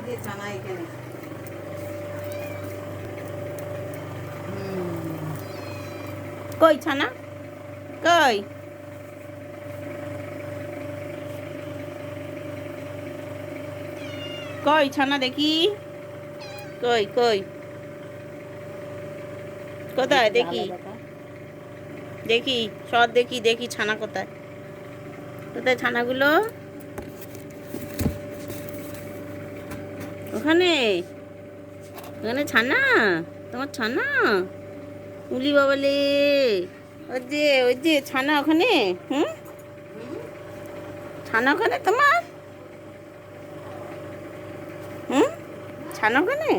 যে ছানা এখানে। কই ছানা? কই? কই ছানা দেখি? কই কই? কোথায় দেখি? দেখি সব দেখি, দেখি ছানা কোথায়? কোথায় ছানাগুলো? ওখানে? ওখানে ছানা? তোমার ছানা? উলি বাবালে, ওই যে ছানা ওখানে। হুম, ছানা ওখানে তোমার? হুম, ছানা ওখানে?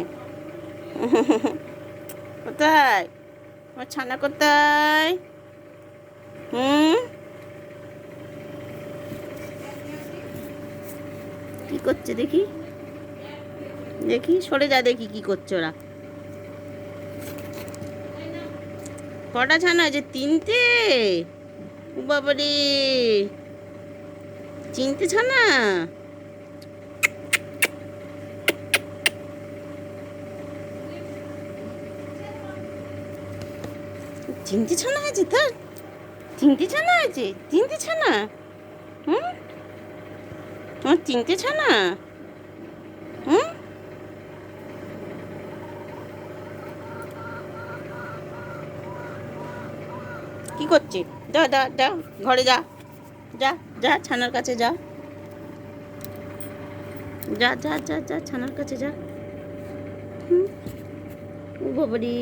কোথায় তোমার ছানা? কোথায়? হুম, কি করছে দেখি? দেখি সরে যা, দেখি কি করছে ওরা। কটা ছানা আছে? তিনটে? ও বাবারে, তিনটে ছানা? তিনটে ছানা আছে তার? তিনটে ছানা আছে? তিনটে ছানা? হুম, তোমার তিনটে ছানা? হুম, কি করছে? যা যা যা, ঘরে যা, যা যা, ছানার কাছে যা, যা যা যা যা, ছানার কাছে যা। হুম, ও বাবারি।